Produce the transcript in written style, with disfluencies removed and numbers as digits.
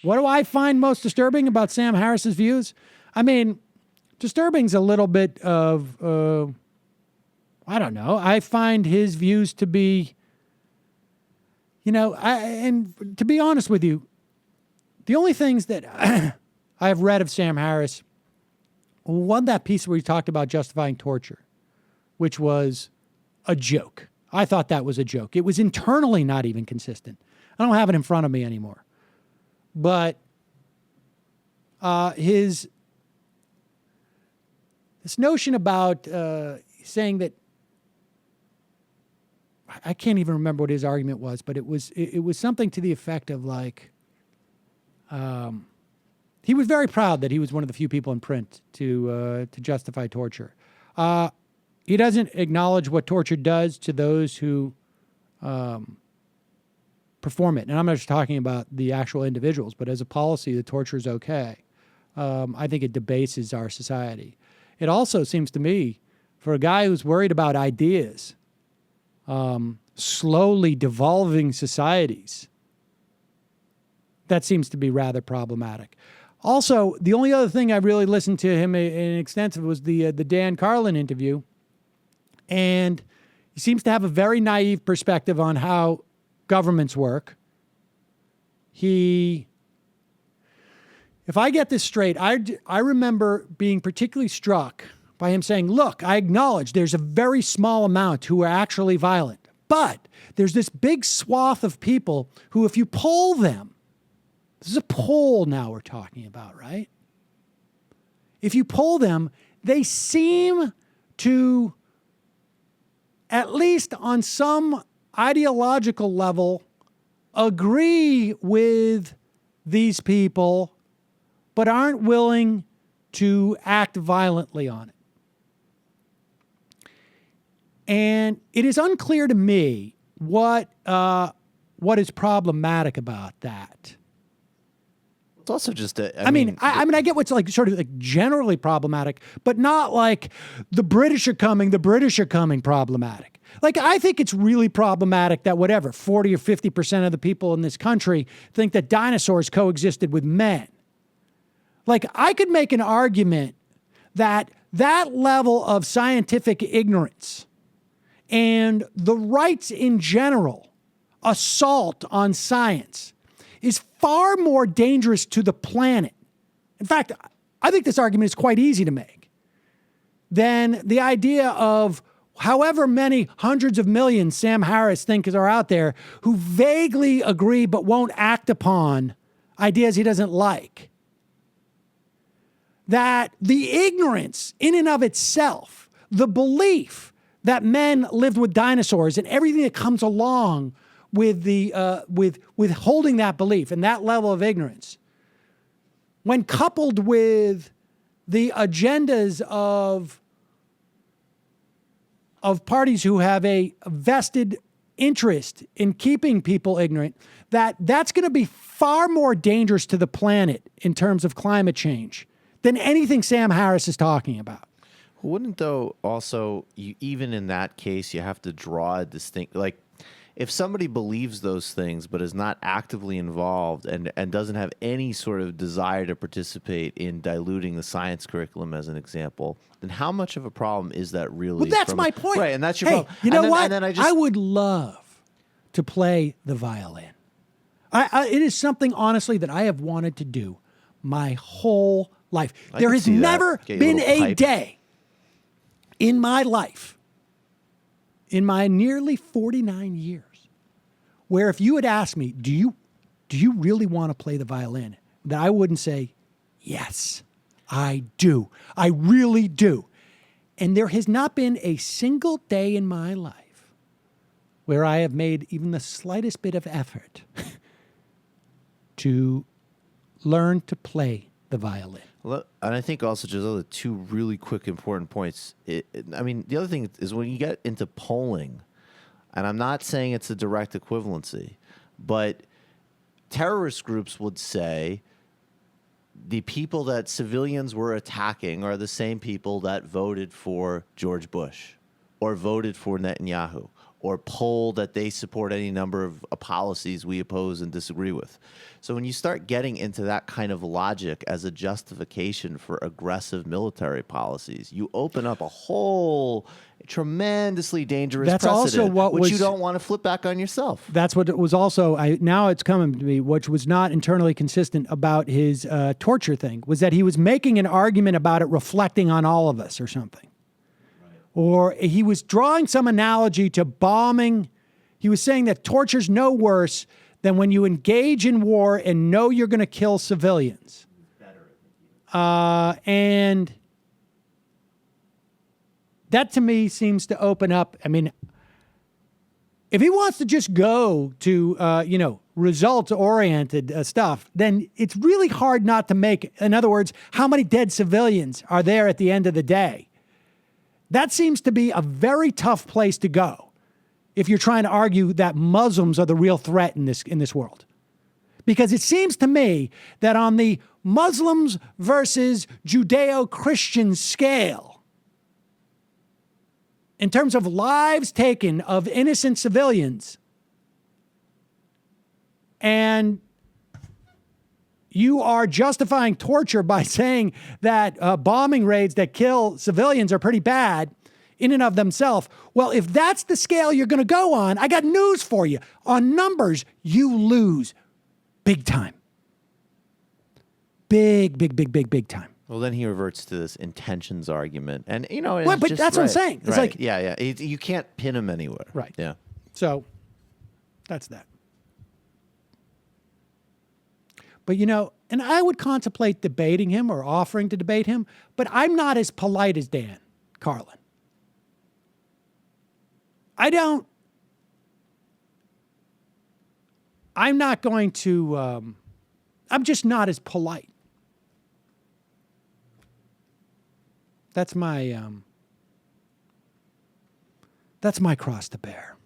What do I find most disturbing about Sam Harris's views? I mean, disturbing's a little bit of, I don't know. I find his views to be, and to be honest with you, the only things that I've read of Sam Harris, one, that piece where he talked about justifying torture, which was a joke. I thought that was a joke. It was internally not even consistent. I don't have it in front of me anymore. But this notion about saying that, I can't even remember what his argument was, but it was something to the effect of like, he was very proud that he was one of the few people in print to justify torture. He doesn't acknowledge what torture does to those who perform it. And I'm not just talking about the actual individuals, but as a policy, the torture is okay. I think it debases our society. It also seems to me, for a guy who's worried about ideas, slowly devolving societies, that seems to be rather problematic. Also, the only other thing I really listened to him in extensive was the Dan Carlin interview. And he seems to have a very naive perspective on how governments work. If I get this straight, I remember being particularly struck by him saying, look, I acknowledge there's a very small amount who are actually violent, but there's this big swath of people who, if you poll them, this is a poll now we're talking about, right? If you poll them, they seem to, at least on some ideological level, agree with these people, but aren't willing to act violently on it. And it is unclear to me what is problematic about that. It's also just I mean, I get what's like sort of like generally problematic, but not like the British are coming problematic. Like, I think it's really problematic that 40 or 50% of the people in this country think that dinosaurs coexisted with men. Like, I could make an argument that level of scientific ignorance and the rights in general, assault on science, is far more dangerous to the planet. In fact, I think this argument is quite easy to make than the idea of however many hundreds of millions Sam Harris thinks are out there who vaguely agree but won't act upon ideas he doesn't like. That the ignorance in and of itself, the belief that men lived with dinosaurs and everything that comes along with with holding that belief and that level of ignorance, when coupled with the agendas of parties who have a vested interest in keeping people ignorant, that's going to be far more dangerous to the planet in terms of climate change than anything Sam Harris is talking about. Wouldn't, though, also, even in that case, you have to draw a distinct, like, if somebody believes those things but is not actively involved and doesn't have any sort of desire to participate in diluting the science curriculum, as an example, then how much of a problem is that really? Well, that's my point. Right, and that's your problem. You know what? I would love to play the violin. It is something, honestly, that I have wanted to do my whole life. There has never been a day in my life, in my nearly 49 years, where if you had asked me, do you really want to play the violin, that I wouldn't say, yes, I do. I really do. And there has not been a single day in my life where I have made even the slightest bit of effort to learn to play the violin. And I think also just other two really quick important points. The other thing is when you get into polling, and I'm not saying it's a direct equivalency, but terrorist groups would say the people that civilians were attacking are the same people that voted for George Bush or voted for Netanyahu or poll that they support any number of policies we oppose and disagree with. So when you start getting into that kind of logic as a justification for aggressive military policies, you open up a whole tremendously dangerous That's also precedent, what which was- you don't want to flip back on yourself. That's what it was also, now it's coming to me, which was not internally consistent about his torture thing, was that he was making an argument about it reflecting on all of us or something. Or he was drawing some analogy to bombing. He was saying that torture's no worse than when you engage in war and know you're going to kill civilians. And that to me seems to open up. I mean, if he wants to just go to, results-oriented stuff, then it's really hard not to make, in other words, how many dead civilians are there at the end of the day? That seems to be a very tough place to go if you're trying to argue that Muslims are the real threat in this world. Because it seems to me that on the Muslims versus Judeo-Christian scale, in terms of lives taken of innocent civilians, and you are justifying torture by saying that bombing raids that kill civilians are pretty bad in and of themselves. Well, if that's the scale you're going to go on, I got news for you. On numbers, you lose big time. Big time. Well, then he reverts to this intentions argument. And, Well, it's but just, that's what I'm saying. It's right. like- yeah. You can't pin him anywhere. Right. Yeah. So that's that. But, and I would contemplate debating him or offering to debate him, but I'm not as polite as Dan Carlin. I'm not going to, I'm just not as polite. That's my cross to bear.